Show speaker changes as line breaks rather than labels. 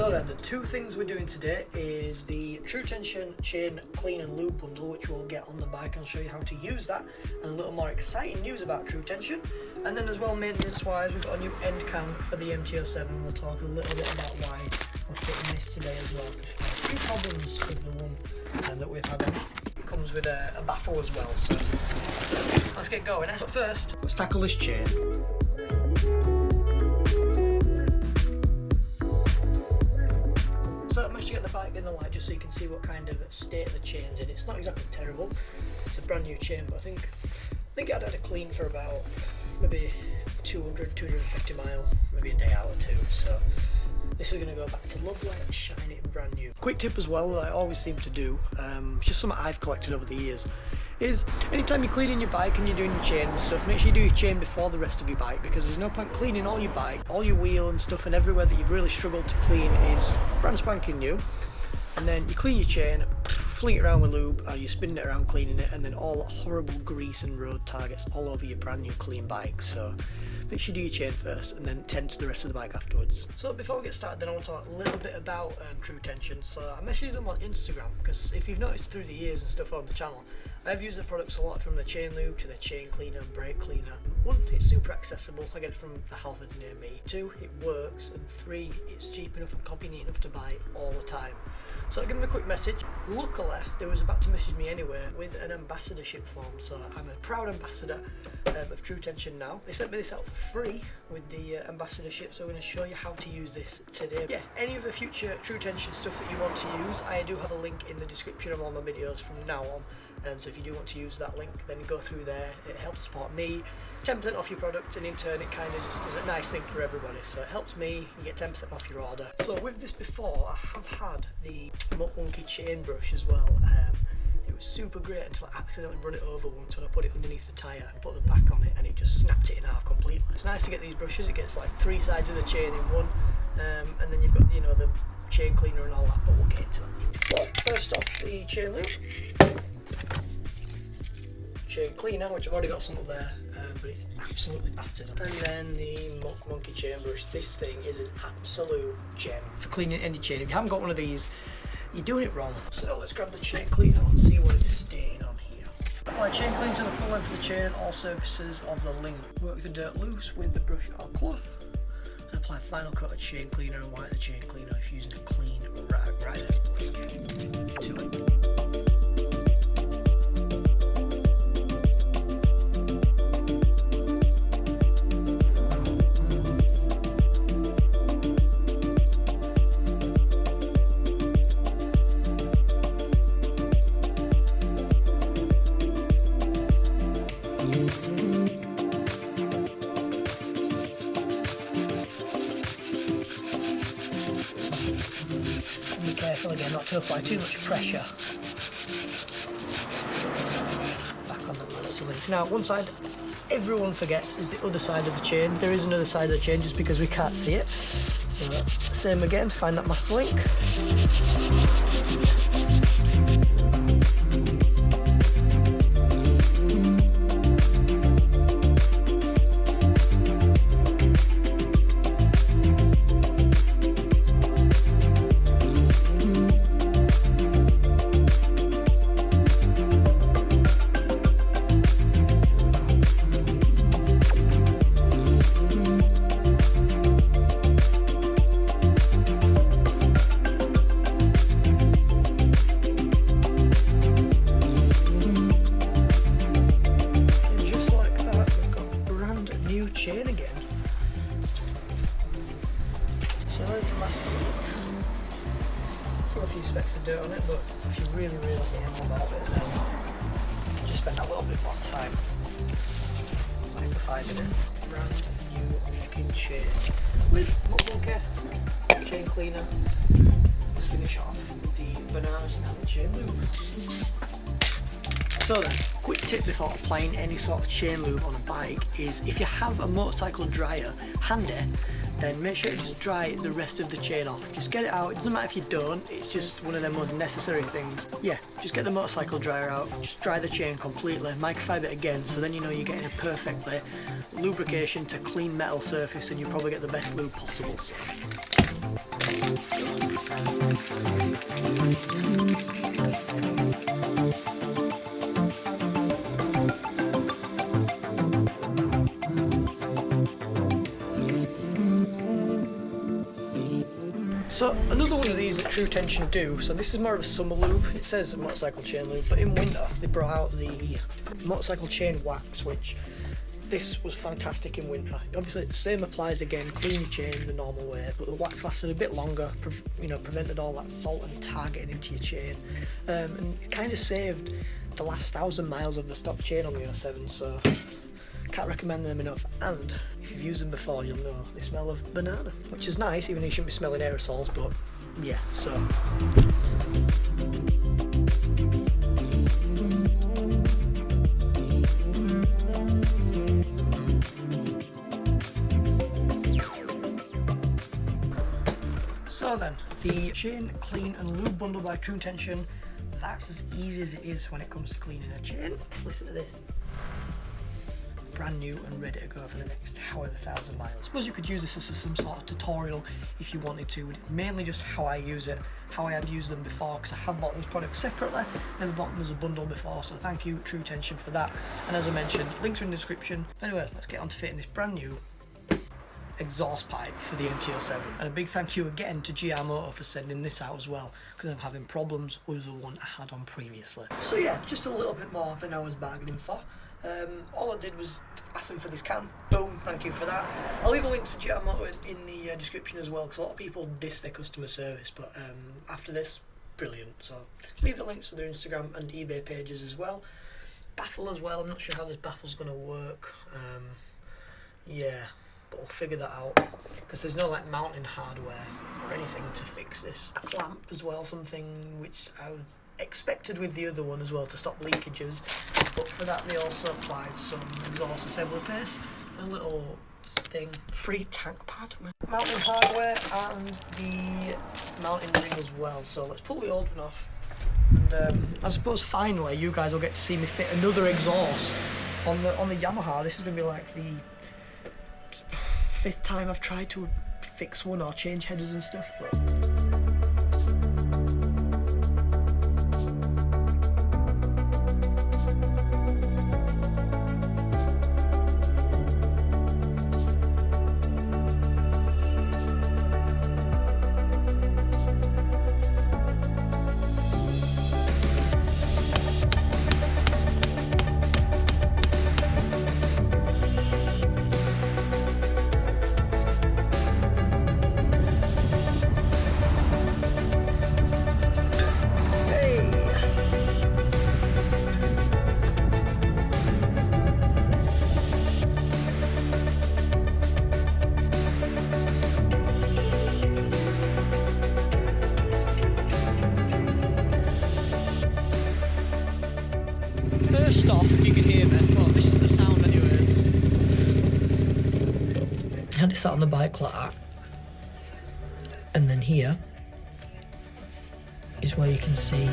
So then, the two things we're doing today is the TruTension Chain Clean and Lube Bundle, which we'll get on the bike and show you how to use that, and a little more exciting news about TruTension. And then as well, maintenance wise, we've got a new end cam for the MT-07. We'll talk a little bit about why we're fitting this today as well, because we've had a few problems with the one that we've had. It comes with a baffle as well, so let's get going. But first, let's tackle this chain. So I managed to get the bike in the light just so you can see what kind of state the chain's in. It's not exactly terrible, it's a brand new chain, but I think I'd had a clean for about maybe 200-250 miles, maybe a day out or two. So this is going to go back to lovely, shiny and brand new. Quick tip as well that I always seem to do, just something I've collected over the years, is anytime you're cleaning your bike and you're doing your chain and stuff, make sure you do your chain before the rest of your bike, because there's no point cleaning all your bike, all your wheel and stuff, and everywhere that you've really struggled to clean is brand spanking new, and then you clean your chain, fling it around with lube, or you spin it around cleaning it, and then all that horrible grease and road targets all over your brand new clean bike. So make sure you do your chain first and then tend to the rest of the bike afterwards. So before we get started, then I want to talk a little bit about TruTension. So I messaged them on Instagram, because if you've noticed through the years and stuff on the channel, I've used the products a lot, from the chain lube to the chain cleaner and brake cleaner. 1, it's super accessible, I get it from the Halfords near me. 2, it works, and 3, it's cheap enough and convenient enough to buy all the time. So I'll give them a quick message. Luckily, they was about to message me anyway with an ambassadorship form, so I'm a proud ambassador of TruTension now. They sent me this out for free with the ambassadorship, so I'm going to show you how to use this today. Yeah, any of the future TruTension stuff that you want to use, I do have a link in the description of all my videos from now on. So if you do want to use that link, then go through there. It helps support me, 10% off your product, and in turn it kind of just is a nice thing for everybody. So it helps me, you get 10% off your order. So with this before, I have had the MKiii chain brush as well. It was super great until I accidentally run it over once when I put it underneath the tyre and put the back on it, and it just snapped it in half completely. It's nice to get these brushes, it gets like 3 sides of the chain in one, and then you've got, you know, the chain cleaner and all that, but we'll get into that. So first off, the chain lube. Chain cleaner, which I've already got some up there, but it's absolutely battered. And then the MKiii chain brush. This thing is an absolute gem for cleaning any chain. If you haven't got one of these, you're doing it wrong. So let's grab the chain cleaner and see what it's staying on here. Apply chain cleaner to the full length of the chain and all surfaces of the link. Work the dirt loose with the brush or cloth, and apply final coat of chain cleaner and wipe the chain cleaner if using a clean rag. Right then, let's get to it. Be careful again not to apply too much pressure back on that last sleeve. Now, one side everyone forgets is the other side of the chain. There is another side of the chain just because we can't see it. So same again, find that master link. Chain again. So there's the master link. Still a few specks of dirt on it, but if you really aim about it, then you can just spend a little bit more time magnifying it. Brand new looking chain with MKiii chain cleaner. Let's finish off with the banana smelling chain lube. So then, quick tip before applying any sort of chain lube on a bike is if you have a motorcycle dryer handy, then make sure you just dry the rest of the chain off. Just get it out. It doesn't matter if you don't, it's just one of the most necessary things. Yeah, just get the motorcycle dryer out, just dry the chain completely, microfiber it again, so then you know you're getting a perfectly lubrication to clean metal surface, and you probably get the best lube possible. So. So another one of these that TruTension do, so this is more of a summer lube. It says motorcycle chain lube, but in winter they brought out the motorcycle chain wax, which this was fantastic in winter. Obviously the same applies again, clean your chain the normal way, but the wax lasted a bit longer, prevented all that salt and tar getting into your chain, and it kind of saved the last 1,000 miles of the stock chain on the USM, so can't recommend them enough. And if you've used them before, you'll know they smell of banana, which is nice, even though you shouldn't be smelling aerosols, but yeah, so. So then, the Chain Clean and Lube Bundle by TruTension, that's as easy as it is when it comes to cleaning a chain. Listen to this. Brand new and ready to go for the next however 1,000 miles. I suppose you could use this as some sort of tutorial if you wanted to, but mainly just how I use it, how I have used them before, because I have bought these products separately, never bought them as a bundle before, so thank you TruTension for that. And as I mentioned, links are in the description. Anyway, let's get on to fitting this brand new exhaust pipe for the MT-07, and a big thank you again to GR Motor for sending this out as well, because I'm having problems with the one I had on previously. So yeah, just a little bit more than I was bargaining for. All I did was ask them for this can. Boom, thank you for that. I'll leave the links to GR Motor in the description as well, because a lot of people diss their customer service, but after this, brilliant. So leave the links for their Instagram and eBay pages as well. Baffle as well, I'm not sure how this baffle's going to work. Yeah, but we'll figure that out, because there's no like mounting hardware or anything to fix this. A clamp as well, something which I've expected with the other one as well to stop leakages, but for that they also applied some exhaust assembly paste, a little thing, free tank pad, mounting hardware and the mounting ring as well. So let's pull the old one off, and I suppose finally you guys will get to see me fit another exhaust on the Yamaha. This is going to be like the 5th time I've tried to fix one or change headers and stuff, but first off, if you can hear me, well, this is the sound anyways. I had it sat on the bike like that, and then here is where you can see